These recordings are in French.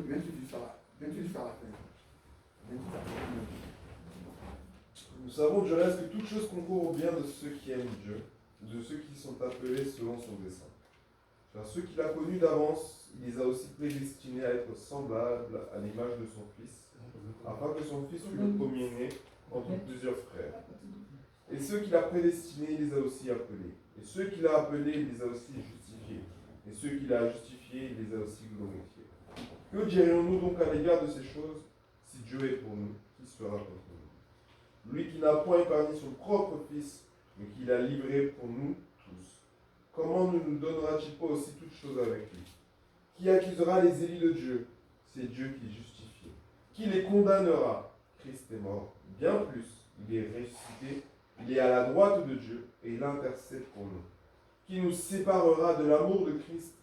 viens-tu jusqu'à la fin. Nous savons, Jonas, que toute chose concourt au bien de ceux qui aiment Dieu, de ceux qui sont appelés selon son dessein. Car ceux qu'il a connus d'avance, il les a aussi prédestinés à être semblables à l'image de son Fils, afin que son Fils fût le premier-né entre plusieurs frères. Et ceux qu'il a prédestinés, il les a aussi appelés. Et ceux qu'il a appelés, il les a aussi justifiés. Et ceux qu'il a justifiés, il les a aussi glorifiés. Que dirions-nous donc à l'égard de ces choses? Si Dieu est pour nous, qui sera contre nous? Lui qui n'a point épargné son propre Fils, mais qui l'a livré pour nous tous, comment ne nous donnera-t-il pas aussi toutes choses avec lui? Qui accusera les élus de Dieu? C'est Dieu qui justifie. Qui les condamnera? Christ est mort. Bien plus, il est ressuscité, il est à la droite de Dieu et il intercède pour nous. Qui nous séparera de l'amour de Christ?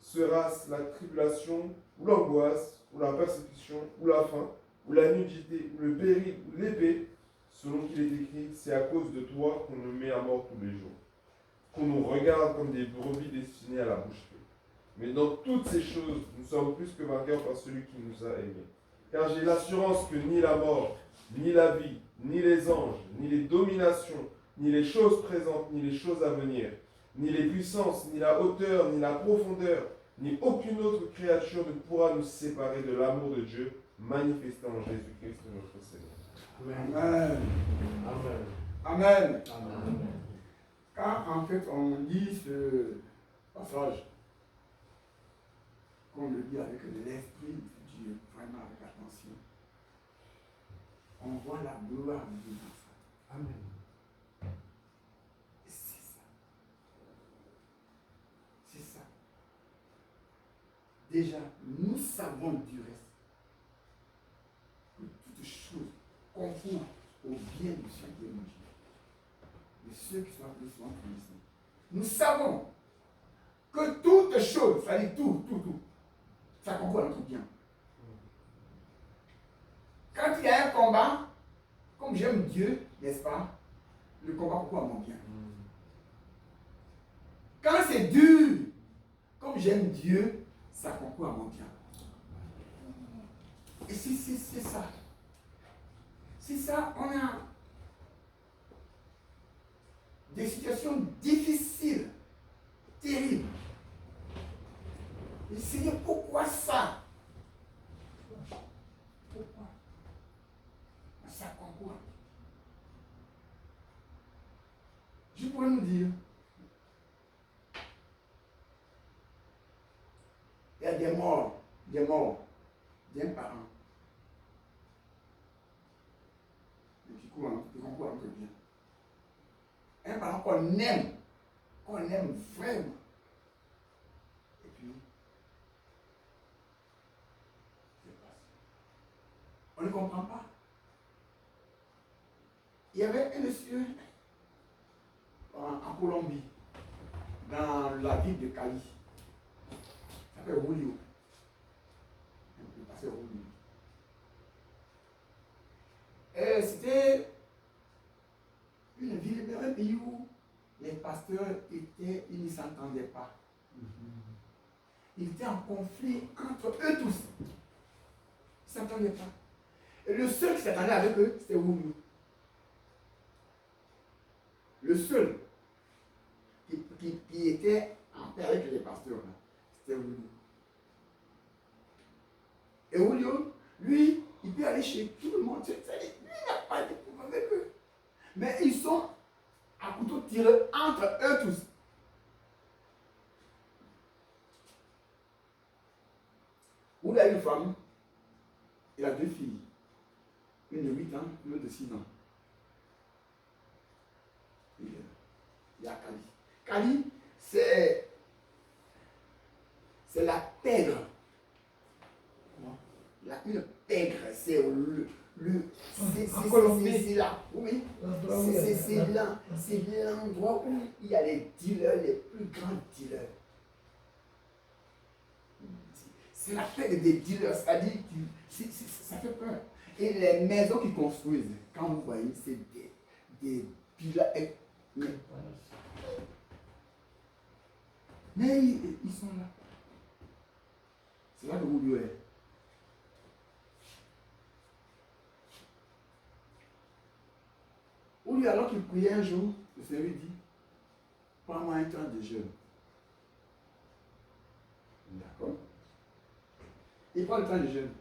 Sera-ce la tribulation, ou l'angoisse, ou la persécution, ou la faim, ou la nudité, ou le péril, ou l'épée? Selon qu'il est écrit, c'est à cause de toi qu'on nous met à mort tous les jours, qu'on nous regarde comme des brebis destinées à la boucherie. Mais dans toutes ces choses, nous sommes plus que vainqueurs par celui qui nous a aimés. Car j'ai l'assurance que ni la mort, ni la vie, ni les anges, ni les dominations, ni les choses présentes, ni les choses à venir, ni les puissances, ni la hauteur, ni la profondeur, ni aucune autre créature ne pourra nous séparer de l'amour de Dieu manifesté en Jésus-Christ notre Seigneur. Amen. Amen. Amen. Amen. Quand en fait on lit ce passage, qu'on le lit avec l'Esprit de Dieu, vraiment avec attention, on voit la gloire de Dieu dans ça. Amen. C'est ça. C'est ça. Déjà, nous savons du reste que toutes choses concourent au bien de ceux qui aiment Dieu, de ceux qui sont appelés selon son dessein. Nous savons que toutes choses, ça dit tout, ça concourt à notre bien. Quand il y a un combat, comme j'aime Dieu, n'est-ce pas, le combat concourt à mon bien. Quand c'est dur, comme j'aime Dieu, ça concourt à mon bien. Et c'est ça. C'est ça, on a des situations difficiles, terribles. Et Seigneur, pourquoi ça? Pourquoi? Ça concourt. Je pourrais nous dire, il y a des morts d'un parent. Qui concourt à notre bien. Un parent qu'on aime vraiment. Et puis, c'est passé. On ne comprend pas. Il y avait un monsieur en Colombie, dans la ville de Cali. Ça s'appelle Julio. Le pasteur Julio. C'était une ville, un pays où les pasteurs étaient, ils ne s'entendaient pas. Ils étaient en conflit entre eux tous. Ils ne s'entendaient pas. Et le seul qui s'attendait avec eux, c'était Julio. Le seul qui était en paix avec les pasteurs, c'était Julio. Et Julio, lui, il peut aller chez tout le monde. Lui, il n'a pas de problème avec eux. Mais ils sont à couteau tiré entre eux tous. Julio a une femme, il a deux filles. Une de 8 ans, une autre de 6 ans. Et il y a Cali. Cali, c'est la pègre. Une pègre, c'est c'est là, oui, c'est l'endroit où il y a les dealers, les plus grands dealers. C'est la pègre des dealers, c'est-à-dire que ça fait peur. Et les maisons qu'ils construisent, quand vous voyez, c'est des dealers. Mais ils sont là. C'est là que vous est. alors qu'il priait un jour, le Seigneur lui dit, prends-moi un temps de jeûne. D'accord? Il prend le temps de jeûne.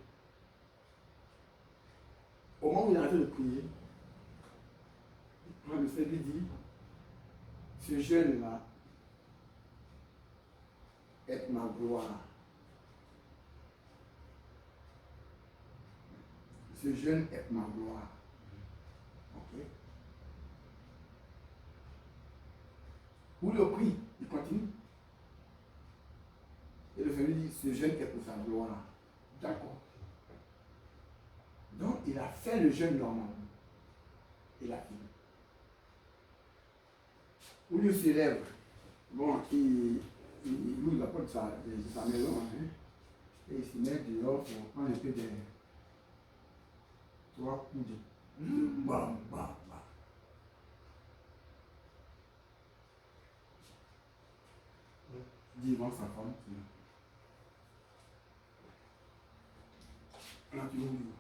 Au moment où il est en train de prier, le Seigneur lui dit, ce jeûne-là est ma gloire. Ce jeûne est ma gloire. Ok? Où le prie, il continue. Et le Seigneur lui dit, ce jeûne est pour sa gloire. D'accord. Donc, il a fait le jeûne normalement. Il a fini. Où il se lève, bon, il ouvre la porte de sa maison, hein, et il se met dehors pour prendre un peu de 3 coups de bam, bam, bam. Devant sa femme, là, tu ouvres.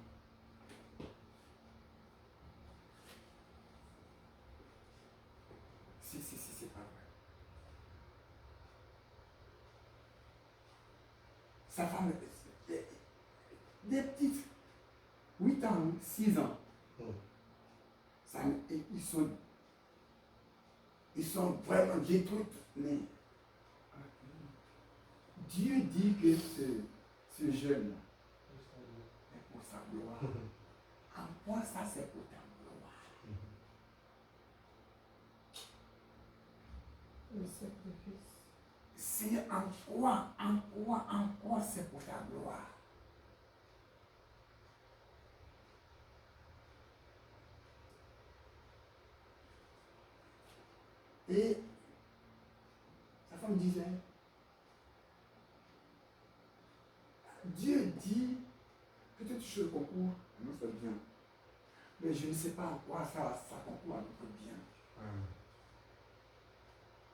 Si, c'est pas vrai. Sa femme, des petites, 8 ans, 6 ans. Ça, ils sont vraiment détruits. Mais Dieu dit que ce jeune-là est pour sa gloire. En quoi ça c'est pour ta gloire? Le sacrifice. C'est en quoi c'est pour ta gloire? Et sa femme disait, Dieu dit, peut-être je le concours à notre bien, mais je ne sais pas en quoi ça concourt à notre bien.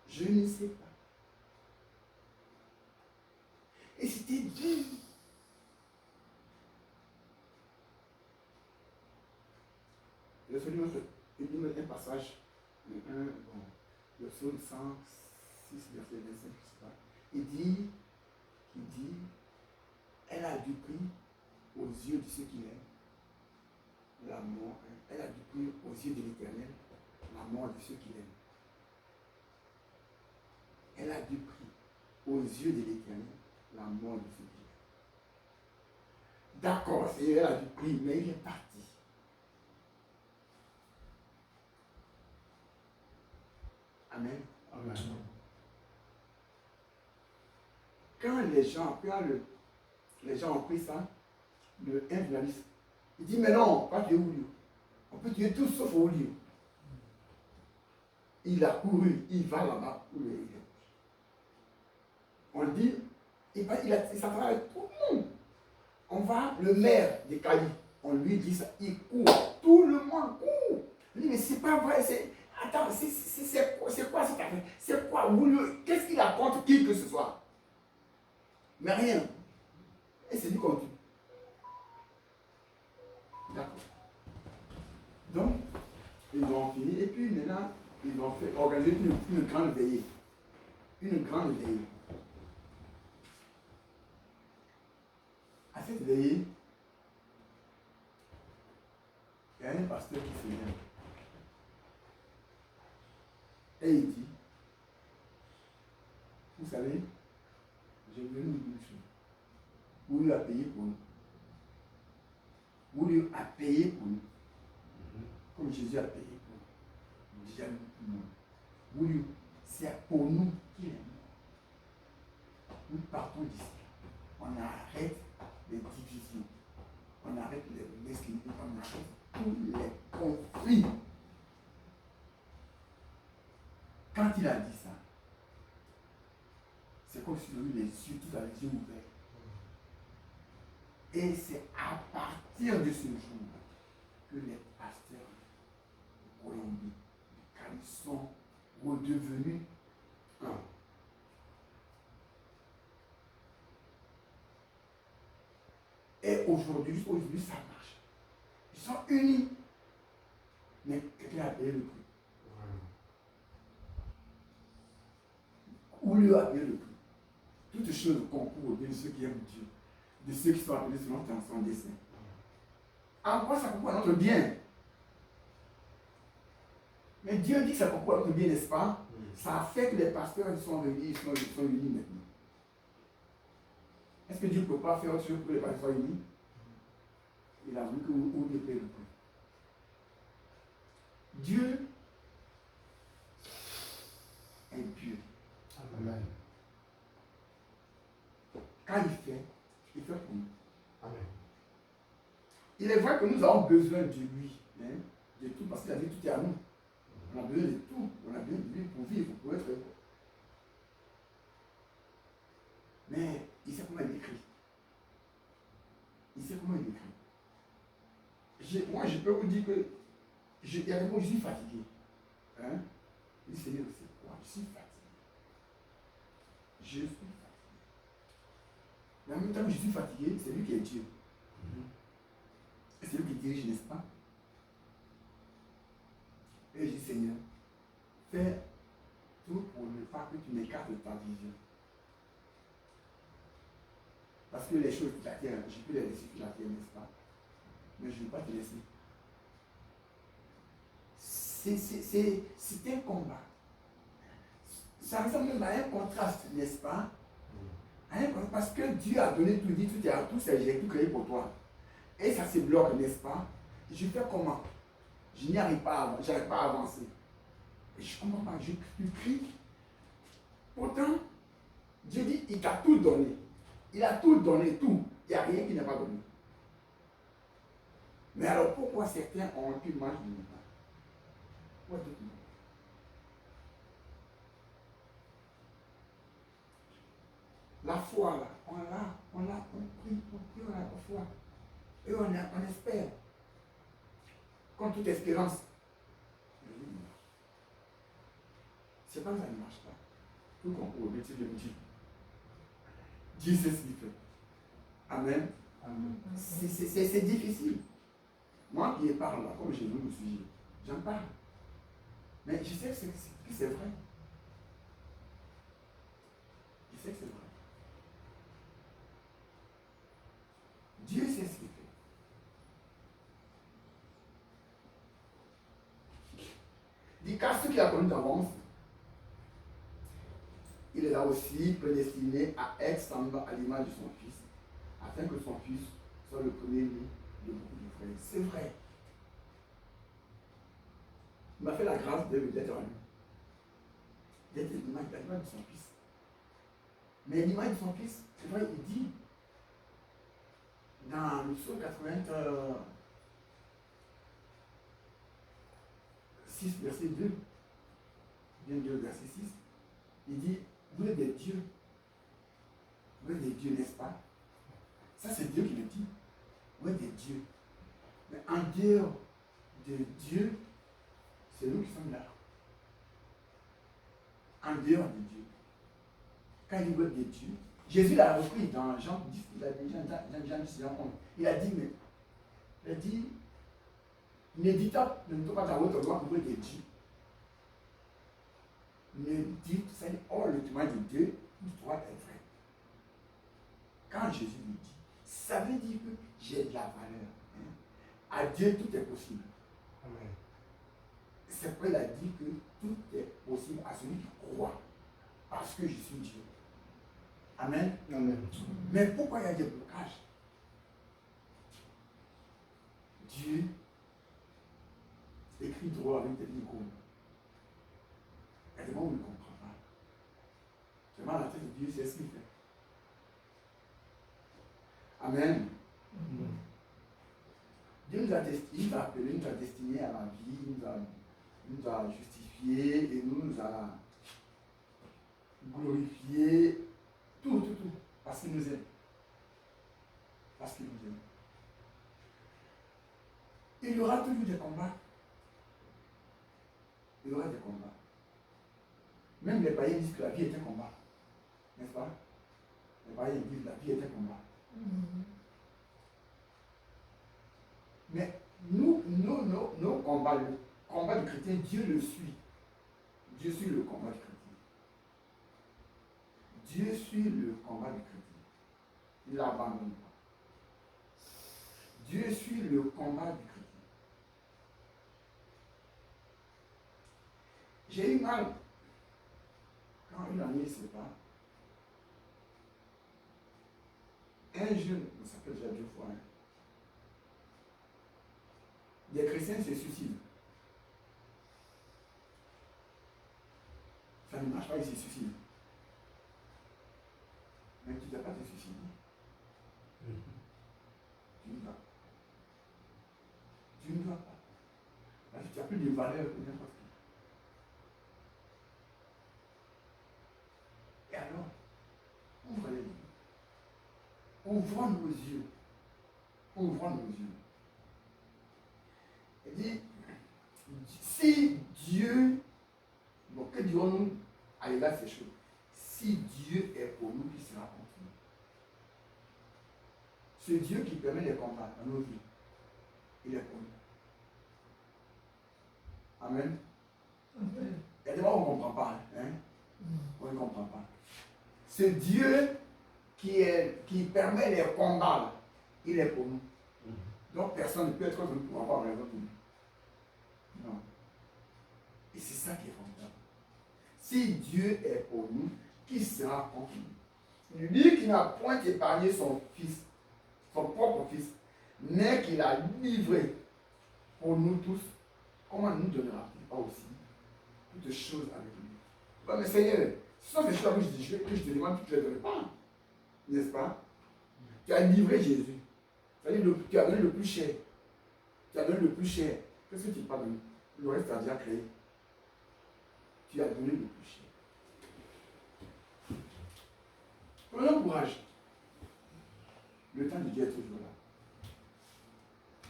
Je ne sais pas. Et c'était dur. Le Seigneur il dit un passage, le psaume 106, verset 25, je ne sais pas. Il dit, elle a du prix aux yeux de ceux qui l'aiment. La mort, elle a du prix aux yeux de l'Éternel, la mort de ceux qui l'aiment. Elle a du prix aux yeux de l'Éternel, la mort de ceux qui l'aiment. D'accord, elle a du prix, mais il est parti. Amen. Amen. Quand les gens ont pris ça, le journaliste, il dit, mais non, pas tuer Oulio. On peut tuer tous sauf Oulio. Il a couru, il va là-bas où il est. On dit, il s'attend avec tout le monde. On va, le maire de Cali, on lui dit ça, il court, tout le monde court. Il dit, mais c'est pas vrai, attends, c'est quoi cette affaire? C'est quoi Oulio? Qu'est-ce qu'il a contre qui que ce soit? Mais rien. Et c'est lui qu'on tue. D'accord. Donc, ils ont fini. Et puis maintenant, ils ont fait organiser une grande veillée. Une grande veillée. À cette veillée, il y a un pasteur qui se lève. Et il dit, vous savez, je vais nous dire une chose. Vous lui a payé pour nous. Vous lui a payé pour nous. Comme Jésus a payé pour nous. Déjà pour nous. Vous lui, c'est pour nous qu'il est mort. Nous partons d'ici. On arrête les divisions. On arrête les mesquineries. On arrête tous les conflits. Quand il a dit ça, c'est comme si on a eu les yeux, tout à les yeux ouverts. Et c'est à partir de ce jour que les pasteurs de Colombie, de Cali sont redevenus un. Et aujourd'hui, ça marche. Ils sont unis. Mais quelqu'un a payé le prix. voulu appeler le prix. Toutes choses concourent au bien de ceux qui aiment Dieu, de ceux qui sont appelés selon son dessein. En quoi ça concourt à notre bien? Mais Dieu dit que ça concourt à notre bien, n'est-ce pas? Ça a fait que les pasteurs sont réunis, sont unis maintenant. Est-ce que Dieu ne peut pas faire autre chose pour que les pasteurs soient unis? Il a voulu que vous ne payez le prix. Dieu est Dieu. Amen. Quand il fait pour nous. Amen. Il est vrai que nous avons besoin de lui, hein, de tout, parce qu'il a dit tout est à nous. On a besoin de tout, on a besoin de lui pour vivre, pour être. Mais il sait comment il écrit. Il sait comment il écrit. Moi, je peux vous dire que il y a des mots, je suis fatigué. Hein? Il dit, Seigneur, c'est quoi? Je suis fatigué. Je suis fatigué. Mais en même temps que je suis fatigué, c'est lui qui est Dieu. Et c'est lui qui dirige, n'est-ce pas? Et je dis, Seigneur, fais tout pour ne pas que tu m'écartes de ta vision. Parce que les choses de la terre, je peux les laisser sur la terre, n'est-ce pas? Mais je ne veux pas te laisser. C'est un combat. Ça ressemble même à un contraste, n'est-ce pas? Parce que Dieu a donné tout, dit tout, tout j'ai tout créé pour toi. Et ça se bloque, n'est-ce pas? Je fais comment? Je n'y arrive pas, j'arrive pas à avancer. Et je ne comprends pas, je prie. Pourtant, Dieu dit, il t'a tout donné. Il a tout donné, tout. Il n'y a rien qu'il n'a pas donné. Mais alors pourquoi certains ont une marge de pas? Pourquoi tout le monde? La foi, là, on prie, on a la foi. Et on espère. Comme toute espérance. C'est pas que ça ne marche pas. Tout concourt au métier de Dieu. Dieu sait ce qu'il fait. Amen. Amen. C'est difficile. Moi qui parle là, comme j'ai vu le sujet, j'en parle. Mais je sais que c'est vrai. Je sais que c'est vrai. Dieu sait ce qu'il fait. Dit qu'à ceux qui a connu d'avance, il les a aussi prédestinés à être semblants à l'image de son Fils, afin que son Fils soit le premier-né de beaucoup de frères. C'est vrai. Il m'a fait la grâce d'être à lui, d'être l'image de son Fils. Mais l'image de son Fils, c'est vrai, il dit dans le psaume 86, verset 2, bien 2, verset 6, il dit, vous êtes des dieux. Vous êtes des dieux, n'est-ce pas? Ça, c'est Dieu qui le dit. Vous êtes des dieux. Mais en dehors de Dieu, c'est nous qui sommes là. En dehors de Dieu. Quand il dit vous êtes des dieux, Jésus l'a repris dans Jean 10, il a dit, Jean 10, Jean 11. Il a dit, ne dites pas à votre voix que vous êtes des dieux. Ne dites, c'est or le témoin de Dieu, doit être vrai. Quand Jésus lui dit, ça veut dire que j'ai de la valeur. Hein? À Dieu, tout est possible. Amen. C'est pourquoi il a dit que tout est possible à celui qui croit. Parce que je suis Dieu. Amen. Amen. Mais pourquoi il y a des blocages? Dieu écrit droit avec des icônes. Il y a des moments où on ne comprend pas. Seulement la tête de Dieu, c'est ce qu'il fait. Amen. Dieu nous a appelés, nous a destinés à la vie, nous a justifiés et nous a glorifiés. Tout. Parce qu'il nous aime. Parce qu'il nous aime. Il y aura toujours des combats. Il y aura des combats. Même les païens disent que la vie est un combat. N'est-ce pas? Les païens disent que la vie est un combat. Mais nos combats, le combat du chrétien, Dieu le suit. Dieu suit le combat du chrétien. Dieu suit le combat du chrétien. Il ne l'abandonne pas. Dieu suit le combat du chrétien. J'ai eu mal quand une année se passe. Un jeune, ça fait déjà 2 fois, hein. Des chrétiens se suicident. Ça ne marche pas, ils se suicident. Mais tu ne dois pas te suicider. Tu ne dois pas. Tu ne dois pas. Parce que tu n'as plus de valeur que n'importe qui. Et alors, ouvre les yeux. Ouvrons nos yeux. Ouvrons nos yeux. Il dit, si Dieu, bon, que dirons-nous à l'égard de ces choses? Si Dieu est pour nous, qui sera contre nous? Ce Dieu qui permet les combats dans nos vies, il est pour nous. Amen. Il y a des fois où on ne comprend pas. Hein? On ne comprend pas. Ce Dieu qui permet les combats, il est pour nous. Donc personne ne peut être contre nous pour avoir raison pour nous. Non. Et c'est ça qui est formidable. Si Dieu est pour nous, qui sera contre nous? Lui qui n'a point épargné son fils, son propre fils, mais qui l'a livré pour nous tous, comment nous donnera-t-il pas aussi toutes choses avec lui? Bon, mais Seigneur, ce sont des choses que je te demande, tu ne te les donnes pas. N'est-ce pas? Tu as livré Jésus. C'est-à-dire tu as donné le plus cher. Tu as donné le plus cher. Qu'est-ce que tu n'as pas donné? Le reste, tu as déjà créé. Tu as donné le plus cher. Prenons courage. Le temps de Dieu est toujours là.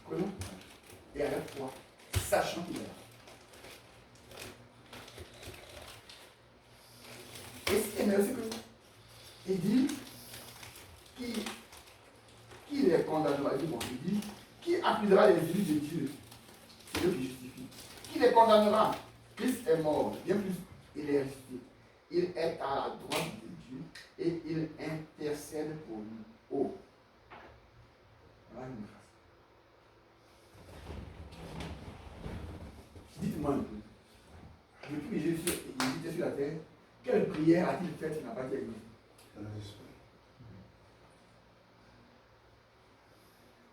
Prenons courage. Et à la fois, sachant qu'il est là. Et ce qui est meilleur, c'est que il dit qui les condamnera? Il dit qui appuiera les élus de Dieu? C'est eux qui justifient. Qui les condamnera? Christ est mort, bien plus, il est ressuscité. Il est à la droite de Dieu et il intercède pour nous. Oh! Voilà une grâce. Dites-moi un peu. Depuis que Jésus était sur la terre, quelle prière a-t-il faite qui n'a pas été exaucée?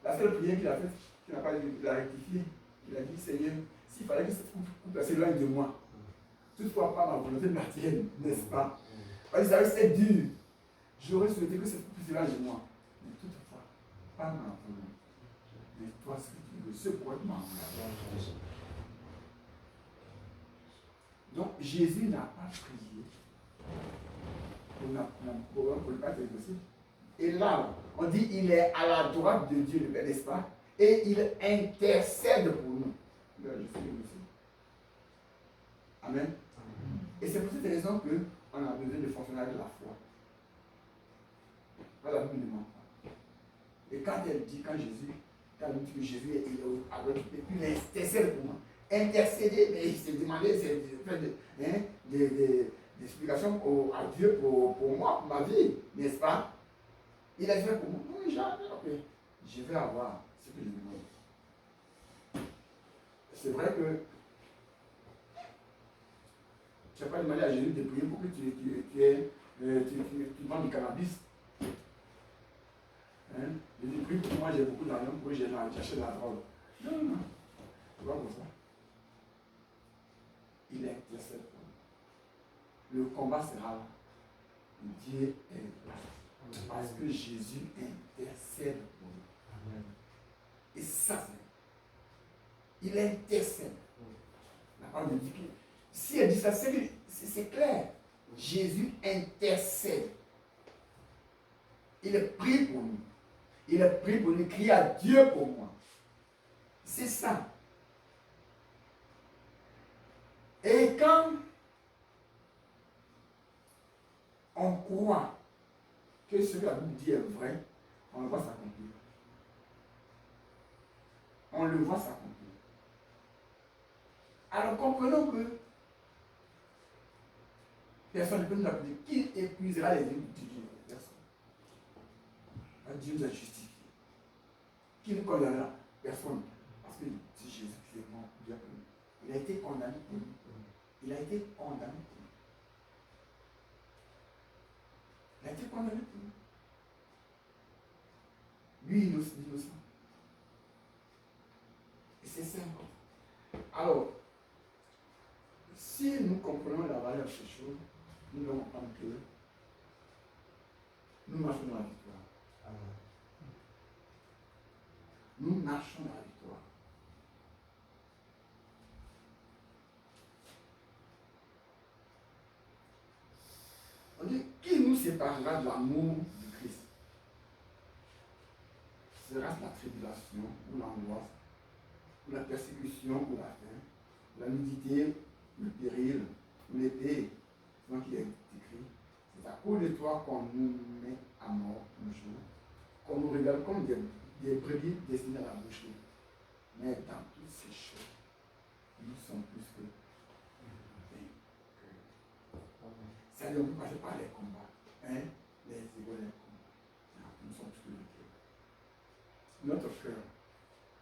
La seule prière qu'il a faite, qu'il n'a pas rectifiée, il a dit, Seigneur, s'il fallait que cette coupe s'éloigne de moi, toutefois pas ma volonté de la tienne, n'est-ce pas? Parce que c'est dur. J'aurais souhaité que cette coupe s'éloigne de moi. Mais toutefois, pas ma volonté. Mais toi, ce que tu veux, ce quoi tu m'as envoyé. Donc, Jésus n'a pas prié pour ne pas être exaucé. Et là, on dit il est à la droite de Dieu, le Père, n'est-ce pas? Et il intercède pour nous. Je suis exaucé. Amen. Et c'est pour cette raison qu'on a besoin de fonctionner avec la foi. La Bible ne ment pas. Et quand elle dit, quand elle dit que Jésus est à droite, et puis il intercède pour moi. Intercéder, mais il s'est demandé des explications à Dieu pour moi, pour ma vie, n'est-ce pas? Il a fait pour moi. Oui, je vais avoir ce que je demande. C'est vrai que tu n'as pas demandé à Jésus de prier pour que tu vends du cannabis. Hein? Je dis, prie pour moi, j'ai beaucoup d'argent pour que j'achète de la drogue. Non, non, c'est pas comme ça. Il intercède pour nous. Le combat sera là. Dieu est là. Parce que Jésus intercède pour nous. Amen. Et ça, il intercède. La parole dit que si elle dit ça, c'est clair. Jésus intercède. Il prie pour nous. Il prie pour nous. Il crie à Dieu pour moi. C'est ça. Et quand on croit que ce que la Bible dit est vrai, on le voit s'accomplir. On le voit s'accomplir. Alors comprenons que Personne ne peut nous appeler. Qui épuisera les lignes de Dieu? Personne. Dieu nous a justifiés. Qui nous condamnera? Personne. Parce que c'est Jésus qui est mort. Il a été condamné pour nous. Il a été condamné pour nous. Il a été condamné pour nous. Lui, innocent. Et c'est simple. Alors, si nous comprenons la valeur de ces choses, nous devons comprendre que nous marchons dans la victoire. Amen. Nous marchons dans la victoire. On dit, qui nous séparera de l'amour du Christ? Sera-ce la tribulation ou l'angoisse, ou la persécution ou la faim, la nudité, le péril, ou l'épée? Donc il est écrit, c'est à cause de toi qu'on nous met à mort un jour, qu'on nous regarde comme des brebis destinées à la boucherie. Mais dans toutes ces choses, nous sommes plus que vainqueurs. Ça ne peut passer par les combats, hein? Les égaux, les combats. Non, nous sommes plus que vainqueurs. Notre cœur,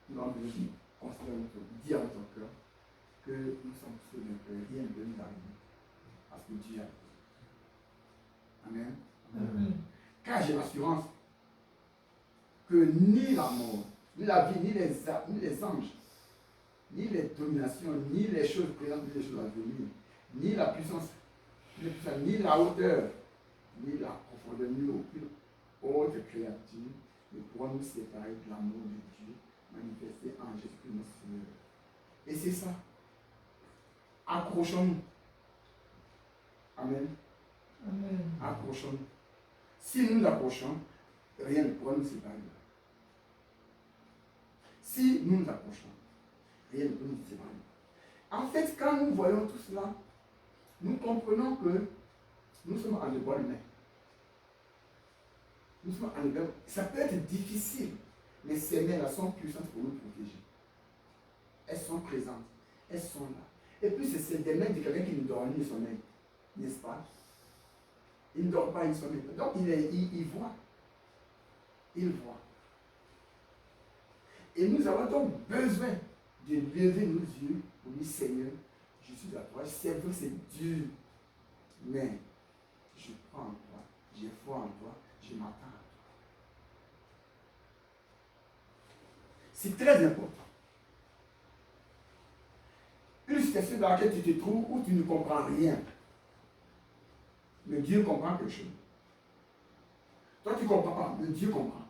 nous avons dit, dire à notre cœur que nous sommes plus que vainqueurs. Rien ne peut nous arriver. Parce que Dieu a dit. Amen. Amen. Car j'ai l'assurance que ni la mort, ni la vie, ni les anges, ni les dominations, ni les choses présentes, ni les choses à venir, ni la puissance, ni la hauteur, ni la profondeur, ni aucune autre créature ne pourra nous séparer de l'amour de Dieu manifesté en Jésus-Christ notre Seigneur. Et c'est ça. Accrochons-nous. Amen. Amen. Accrochons-nous. Si nous nous approchons, rien ne pourra nous séparer. Si nous nous approchons, rien ne peut nous séparer. En fait, quand nous voyons tout cela, nous comprenons que nous sommes en de bonnes mains. Nous sommes en de bonnes mains. Ça peut être difficile, mais ces mains-là sont puissantes pour nous protéger. Elles sont présentes. Elles sont là. Et puis, c'est des mains de quelqu'un qui nous donne ni sommeil. N'est-ce pas? Il ne dort pas, il sommeille. Donc, il voit. Il voit. Et nous avons donc besoin de lever nos yeux pour dire, Seigneur, je suis à toi. C'est vrai, c'est dur. Mais je crois en toi. J'ai foi en toi. Je m'attends à toi. C'est très important. Une situation dans laquelle tu te trouves où tu ne comprends rien. Mais Dieu comprend quelque chose. Toi, tu ne comprends pas, mais Dieu comprend.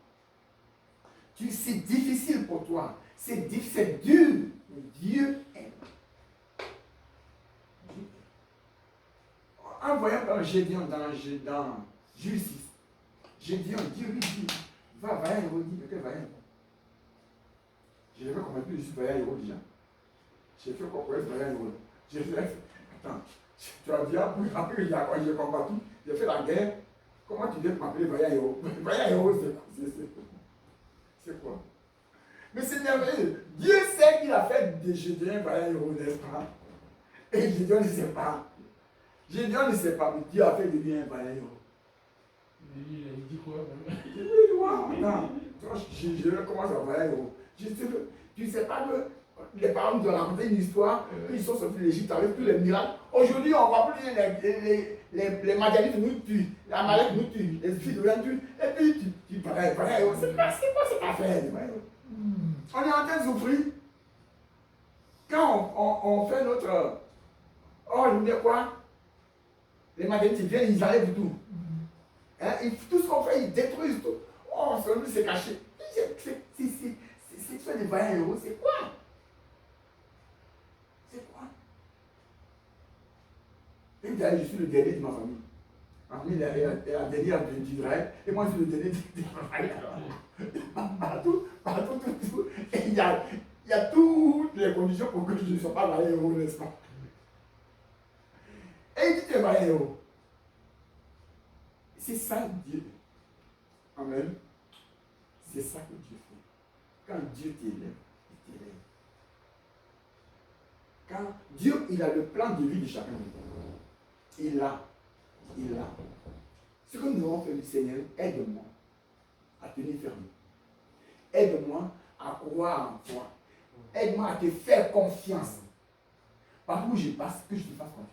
C'est difficile pour toi. C'est dur. Mais Dieu aime. En voyant par Gédéon dans Jules 6, Gédéon, Dieu lui dit, va à Héros, dit, mais quel va à Héros? Je n'ai pas compris, je suis va à Héros déjà. J'ai fait quoi pour être va à Héros? J'ai fait, attends, tu as dit, après il y a quoi, j'ai combattu, j'ai fait la guerre, comment tu viens m'appeler va à Héros? Va à Héros, c'est quoi? Mais c'est merveilleux. Dieu sait qu'il a fait de Gédéon va à Héros, n'est-ce pas? Et Gédéon ne sait pas. Gédéon ne sait pas, mais Dieu a fait de lui un vaillant héros. Il dit quoi même? Il dit, wow, non. Je commence à vaillant héros. Tu ne sais pas que les parents nous ont raconté une histoire, qu'ils sont sortis de l'Égypte avec tous les miracles. Aujourd'hui, on ne voit plus les Madianites nous tuent, les Amalek nous tuent, les filles de l'Orient tuent, et puis tu vaillant héros. C'est quoi cette affaire? On est en train de souffrir. Quand on fait notre. Oh, je vous dis quoi? Les Madianites viennent, ils enlèvent tout. Hein? Tout ce qu'on fait, ils détruisent tout. Oh, c'est caché. C'est des vaillants héros, c'est quoi? C'est quoi? Et d'ailleurs, je suis le dernier de ma famille. Ma famille est la dernière d'Israël, et moi je suis le dernier d'Israël. Partout, tout. Et il y a toutes les conditions pour que je ne sois pas vaillant héros, n'est-ce pas? Et il dit, tu es vaillant héros. C'est ça Dieu. Amen. C'est ça que Dieu fait. Quand Dieu t'élève, il t'élève. Quand Dieu, il a le plan de vie de chacun de nous. Il a. Et là, ce que nous avons fait du Seigneur, aide-moi à tenir ferme. Aide-moi à croire en toi. Aide-moi à te faire confiance. Partout où je passe, que je te fasse confiance.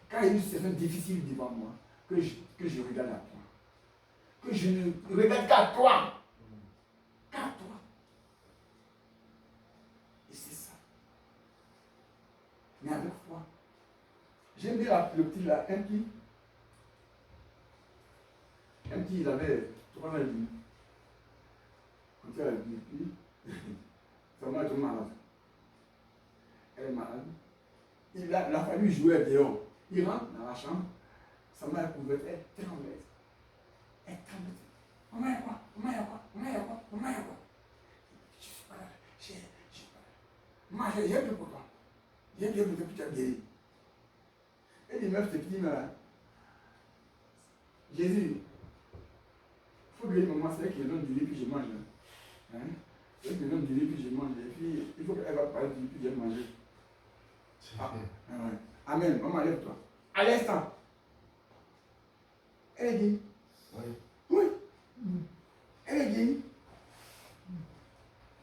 Quand il y a une situation difficile devant moi, que je regarde à toi. Que je ne regarde qu'à toi. Qu'à toi. Et c'est ça. Mais avec foi. J'aime bien le petit là, un petit, il avait 3 ans et demi. Quand il a dit, sa mère est tombée malade. Elle est malade. Il a fallu jouer dehors. Il rentre dans la chambre. Sa mère pouvait être tremblée. Elle tremblait. Maman, il y a quoi? Maman, il y a quoi? Maman, il y a quoi? Maman, il y a quoi? Je suis pas là. Je suis pas là. Maman, j'ai bien pour toi. J'ai bien pour que tu as guéri. Et les meufs te disent, Jésus, il faut guérir maman, c'est elle qui donne du riz puis je mange. Hein? C'est elle qui donne du riz puis je mange. Et puis, il faut qu'elle va parler du riz puis je vais manger. Ah, ouais. Amen. Maman, lève-toi. À l'instant. Elle est guérie. Oui. Oui. Elle est guérie.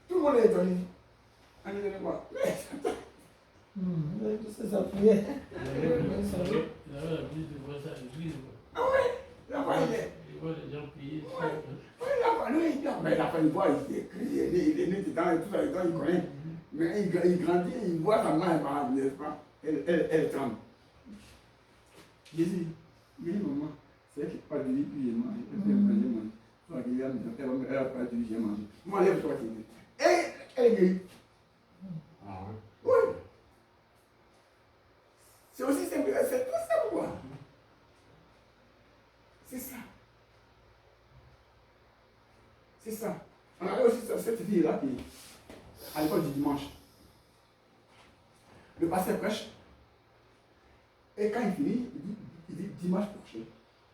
Tout le monde est étonné. Allez, donnez-moi. C'est sa prière. Il avait l'habitude de voir ça à l'église. Ah ouais. Là-bas, il est. Il voit les gens prier. Oui, là-bas, lui, il a fallu voir, il est né dedans et tout ça, il connaît. Mais il grandit, il voit sa main malade, n'est-ce pas? Elle tremble. Jésus, oui, maman, c'est elle qui parle de lui, puis j'ai mangé. Elle va parler de lui, j'ai mangé. Moi, lève-toi, tu et elle est guérie. Ah ouais. Oui. C'est aussi simple, c'est tout ça, quoi. C'est ça. C'est ça. On avait aussi cette fille-là qui, à l'école du dimanche, le pasteur prêche, et quand il finit, il dit dimanche prochain,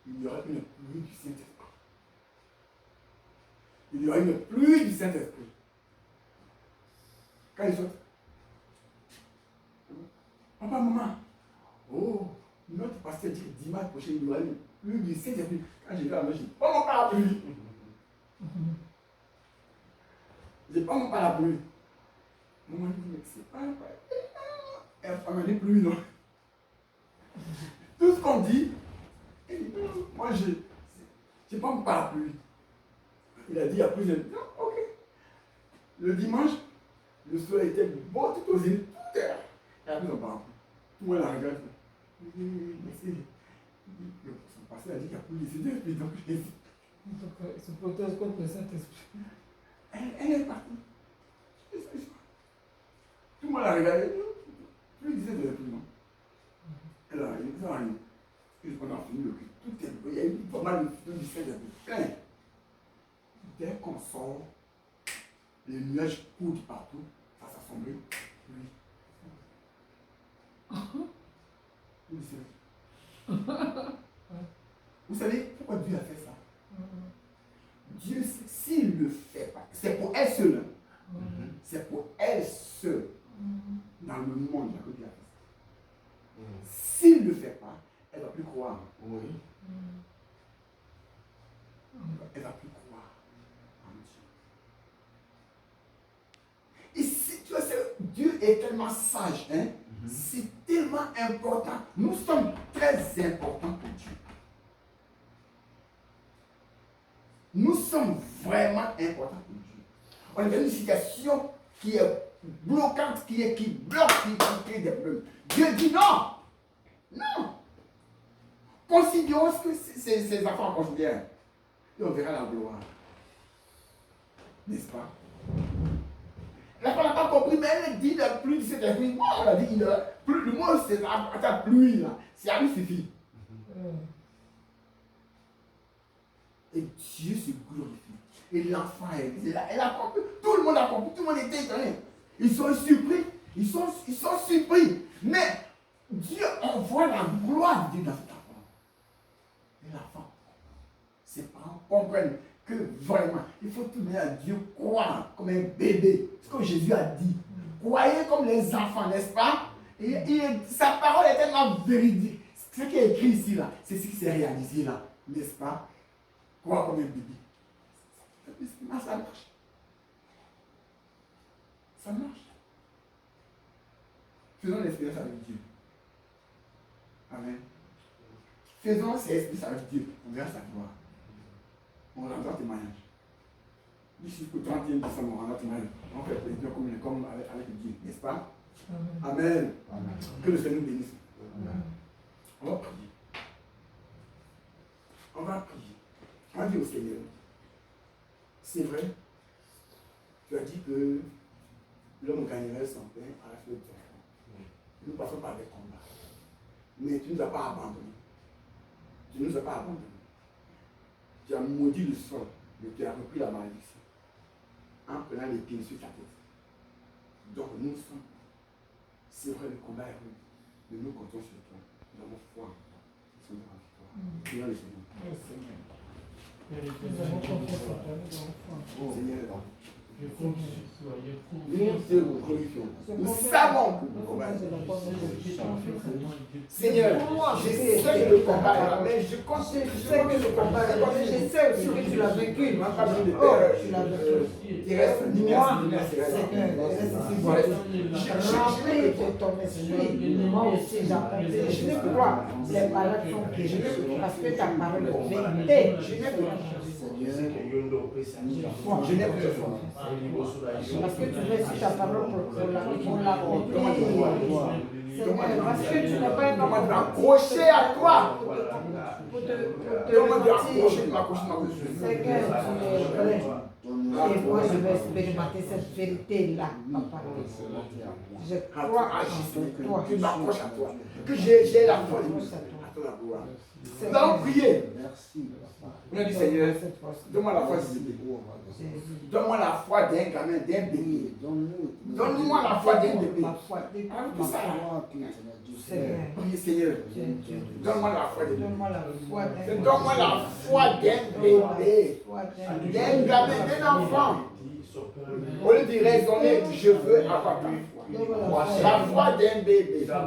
il y aura une pluie du Saint-Esprit. Il y aura une pluie du Saint-Esprit. Quand il saute, papa, maman, oh, notre pasteur dit que dimanche prochain, il y aura une pluie du Saint-Esprit. Quand j'ai vu la main, je dis, pas mon parapluie. J'ai pas mon parapluie. Maman dit, mais c'est pas un parapluie. Elle m'a dit pluie, non. Tout ce qu'on dit, elle dit, non, moi, j'ai pas mon parapluie. Il a dit, il y a plusieurs. Non, ok. Le dimanche, le soleil était beau tout aux îles, tout est. Il a pris son parapluie. Tout le monde la regarde. Mais c'est. Son pasteur a dit qu'il n'y a plus de Saint-Esprit, donc j'ai dit. Donc, il se protège contre le Saint-Esprit. Elle est partie. Tout le monde l'a regardé. Plus il disait de l'esprit, non. Elle a rien, ça a rien. Puis on a fini le culte. Tout est beau. Il y a eu pas mal de du Saint-Esprit. Plein. Dès qu'on sort, les nuages courent partout. Ça s'assemble. Oui. Vous savez pourquoi Dieu a fait ça? Dieu, s'il ne le fait pas, c'est pour elle seule. C'est pour elle seule. Dans le monde, que Dieu a fait ça. S'il ne le fait pas, elle ne va plus croire. Oui. Elle ne va plus croire en Dieu. Et si tu vois, Dieu est tellement sage, hein? C'est tellement important. Nous sommes très importants pour Dieu. Nous sommes vraiment importants pour Dieu. On est dans une situation qui est bloquante, qui bloque, qui crée des problèmes. Dieu dit non. Non. Considérons ce que ces enfants considèrent. Et on verra la gloire. N'est-ce pas? La femme n'a pas compris, mais elle dit la pluie de cet esprit. Moi, on a dit le mot c'est la pluie là. C'est à lui suffit. Et Dieu se glorifie. Et l'enfant est là. Elle a compris. Tout le monde a compris. Tout le monde était étonné. Ils sont surpris. Ils sont surpris. Mais Dieu envoie la gloire de Dieu dans cet enfant. Et l'enfant, ses parents comprennent que vraiment, il faut tout donner à Dieu, croire comme un bébé. Ce que Jésus a dit. Croyez comme les enfants, n'est-ce pas? Et sa parole est tellement véridique. Ce qui est écrit ici, là, c'est ce qui s'est réalisé là, n'est-ce pas? Quoi comme un bébé? Ça marche. Ça marche. Faisons l'expérience avec Dieu. Amen. Faisons ces expériences avec Dieu. On verra sa gloire. On rendra témoignage. D'ici au 31 décembre, on rendra témoignage. On fait prédiction comme avec Dieu, n'est-ce pas? Amen. Amen. Que le Seigneur nous bénisse. Amen. On va prier. On va prier. On va dire au Seigneur. C'est vrai. Tu as dit que l'homme gagnerait son pain à la fin de ton temps. Nous passons par des combats. Mais tu ne nous as pas abandonnés. Tu ne nous as pas abandonnés. Tu as maudit le sol, mais tu as repris la malédiction en prenant les pieds sur ta tête. Donc nous sommes. C'est vrai, le combat est rude, mais nous comptons sur toi. Nous avons foi en toi. Nous sommes dans la victoire. Prions le Seigneur. Nous avons confiance en toi, nous avons foi en toi. Seigneur, Je compte sur toi, je compte nous te glorifions. Nous savons que le combat est rude. Seigneur, je sais que le combat est là, mais je compte sur sais que le combat est rude, je sais aussi que tu l'as vécu. Tu m'as pas besoin de Oh, peur. tu l'as vécu. Il reste lumière, Moi, Seigneur, reste ici. Remplis de ton esprit. Moi aussi, j'accomplis. Je crois. Les paroles sont guéries. Parce que ta parole est vérité. Je n'ai plus Je n'ai plus parce que tu veux si ta parole pour l'accomplir. Seigneur, parce que tu n'es pas un homme accroché à toi. pour te Comment tu accroché mentir. m'accrocher. Seigneur, tu es vrai. Et moi, je vais expérimenter cette vérité-là. Papa. Je crois en toi. Tu m'accroches à toi. Que j'ai la foi de nous. À toi la gloire. Nous allons prier. Merci. On a dit Seigneur, donne-moi la foi de donne-moi la foi d'un gamin, d'un bébé. Donne-moi la foi d'un bébé. Ma foi, Tout ça. Seigneur. Priez Seigneur. Donne-moi la foi de bébé. Donne-moi la foi d'un Donne-moi la foi d'un bébé. D'un gamin, d'un enfant. Au lieu de raisonner, je veux avoir ta foi. La foi d'un bébé. La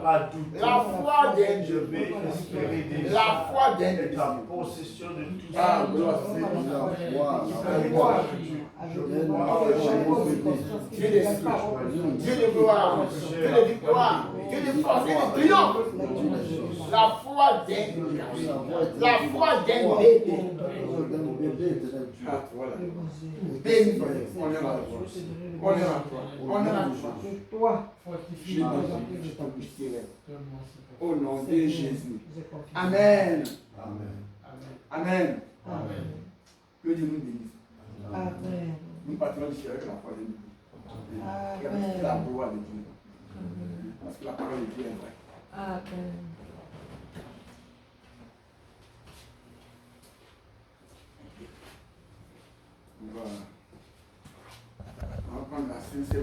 foi d'un bébé. La foi d'un bébé. La possession de tout Ah, ça. gloire. Dieu de gloire, Dieu de victoire, Dieu de force, Dieu de triomphe. La foi d'un la foi d'un bébé. Ah, voilà. Béni soyez. On est là. On est là. On est là. Toi, Je bénis ton mystère. Au nom de Jésus. Amen. Amen. Amen. Que Dieu nous bénisse. Amen. Nous partons d'ici avec la foi de Dieu. Et avec la gloire de Dieu. Parce que la parole de Dieu est vraie. Amen. On va prendre la sincère